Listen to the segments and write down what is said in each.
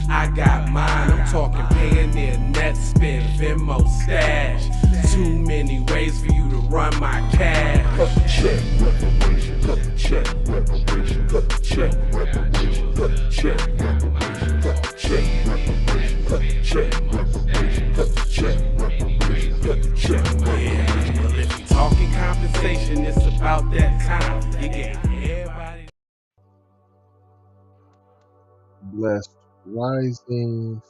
I got mine, I'm talking Payoneer, net spin, Venmo, stash. Too many ways for you to run my cash. Check reparations, check reparations, check reparations, check reparations, check reparations, check reparations, check reparations, check. Well, if you talking compensation, it's about that time. You get everybody. Blessed risings,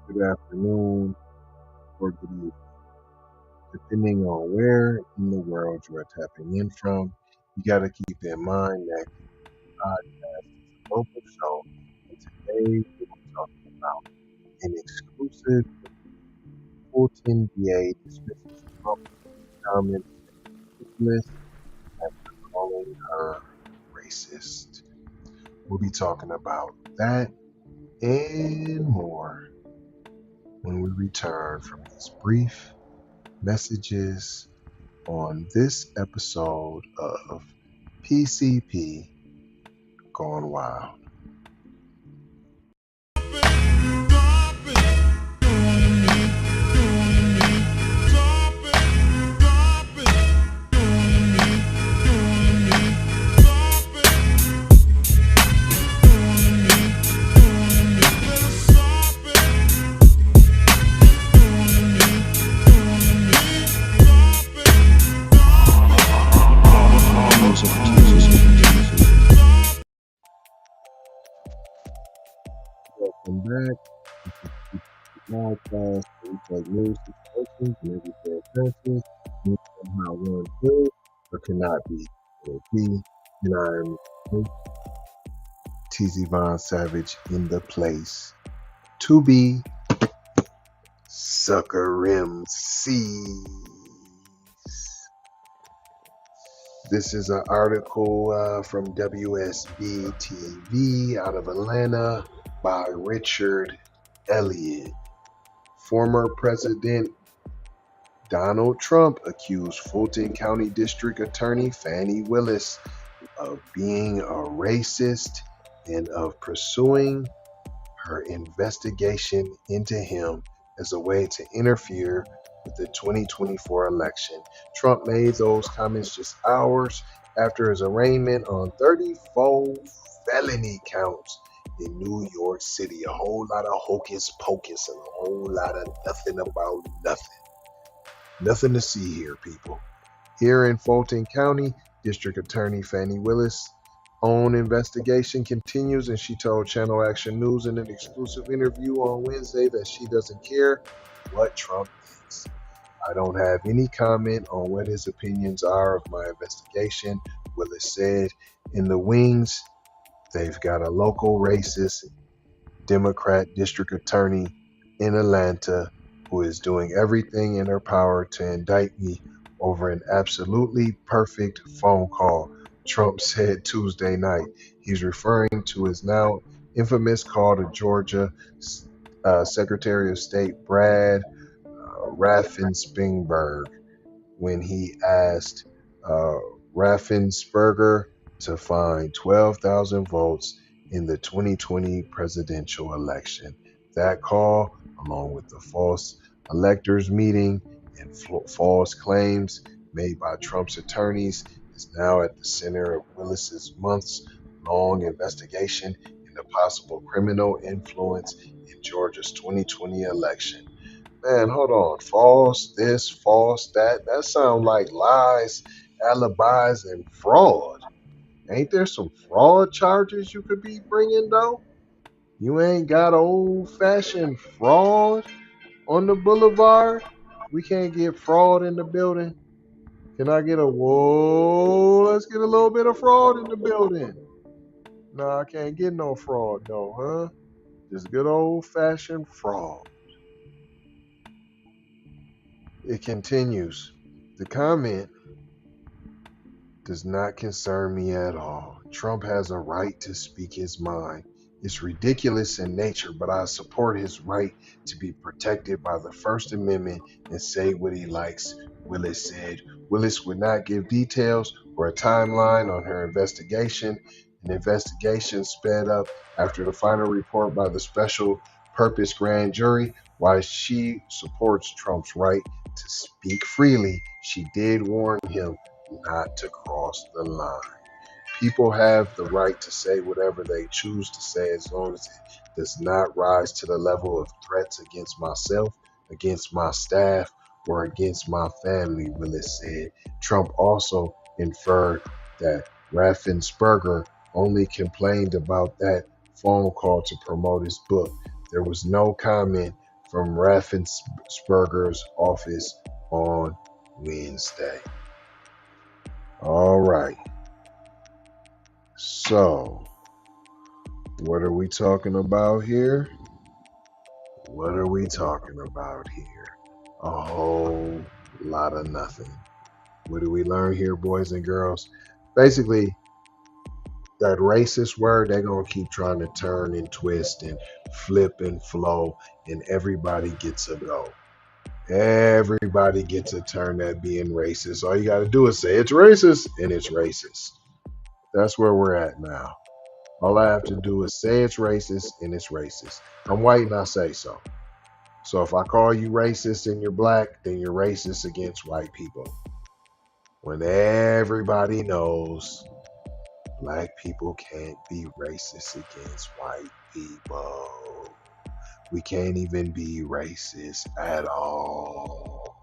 good afternoon, or good evening, depending on where in the world you are tapping in from. You got to keep in mind that podcast is a local show, and today we're talking about an exclusive Fulton VA dismisses Trump's comments ridiculous after calling her racist. We'll be talking about that and more when we return from these brief messages on this episode of PCP Gone Wild. Welcome back. Podcast where we take news situations and everyday occurrences and how one could or cannot be LP. And I'm TZ Von Savage in the place to be Sucker MCs. This is an article from WSB TV out of Atlanta by Richard Elliott. Former President Donald Trump accused Fulton County District Attorney Fani Willis of being a racist and of pursuing her investigation into him as a way to interfere with the 2024 election. Trump made those comments just hours after his arraignment on 34 felony counts in New York City. A whole lot of hocus pocus and a whole lot of nothing about nothing. Nothing to see here, people. Here in Fulton County, District Attorney Fani Willis' own investigation continues, and she told Channel Action News in an exclusive interview on Wednesday that she doesn't care what Trump thinks. I don't have any comment on what his opinions are of my investigation, Willis said. In the wings, they've got a local racist Democrat district attorney in Atlanta who is doing everything in her power to indict me over an absolutely perfect phone call, Trump said Tuesday night. He's referring to his now infamous call to Georgia Secretary of State Brad Raffensperger when he asked Raffensperger to find 12,000 votes in the 2020 presidential election. That call, along with the false electors meeting and false claims made by Trump's attorneys, is now at the center of Willis's months-long investigation into possible criminal influence in Georgia's 2020 election. Man, hold on. False this, false that. That sound like lies, alibis, and fraud. Ain't there some fraud charges you could be bringing, though? You ain't got old-fashioned fraud on the boulevard? We can't get fraud in the building. Can I get a whoa? Let's get a little bit of fraud in the building. No, I can't get no fraud, though, huh? Just good old-fashioned fraud. It continues. The comment does not concern me at all. Trump has a right to speak his mind. It's ridiculous in nature, but I support his right to be protected by the First Amendment and say what he likes, Willis said. Willis would not give details or a timeline on her investigation. An investigation sped up after the final report by the special purpose grand jury. While she supports Trump's right to speak freely, she did warn him not to cross the line. People have the right to say whatever they choose to say as long as it does not rise to the level of threats against myself, against my staff, or against my family, Willis said. Trump also inferred that Raffensperger only complained about that phone call to promote his book. There was no comment from Raffensperger's office on Wednesday. All right. So, what are we talking about here? What are we talking about here? A whole lot of nothing. What do we learn here, boys and girls? Basically, that racist word, they're going to keep trying to turn and twist and flip and flow, and everybody gets a go. Everybody gets a turn at being racist. All you got to do is say it's racist, and it's racist. That's where we're at now. All I have to do is say it's racist, and it's racist. I'm white, and I say so. So if I call you racist and you're black, then you're racist against white people. When everybody knows black people can't be racist against white people. We can't even be racist at all.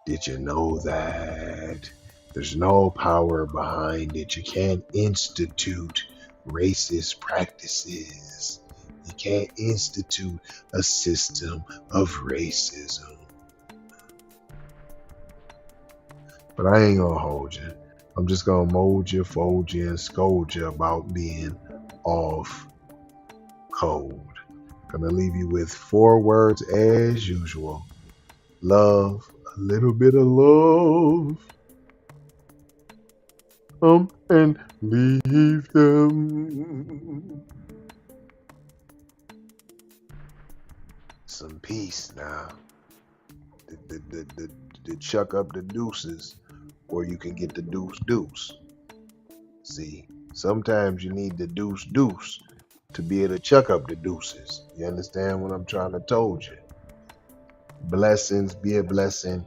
Did you know that? There's no power behind it. You can't institute racist practices. You can't institute a system of racism. But I ain't gonna hold you. I'm just gonna mold you, fold you, and scold you about being off code. Gonna leave you with 4 words as usual. Love, a little bit of love. And leave them. Some peace now. The chuck up the deuces, or you can get the deuce. See, sometimes you need the deuce to be able to chuck up the deuces. You understand what I'm trying to told you? Blessings, be a blessing.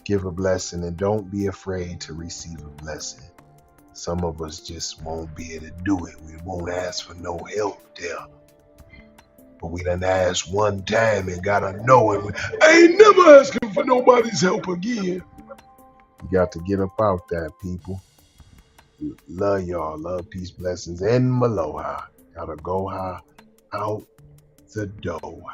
Give a blessing, and don't be afraid to receive a blessing. Some of us just won't be able to do it. We won't ask for no help there. But we done asked one time and got a no, and I ain't never asking for nobody's help again. You got to get up out that, people. Love y'all. Love, peace, blessings, and maloha. Gotta go high, out the door.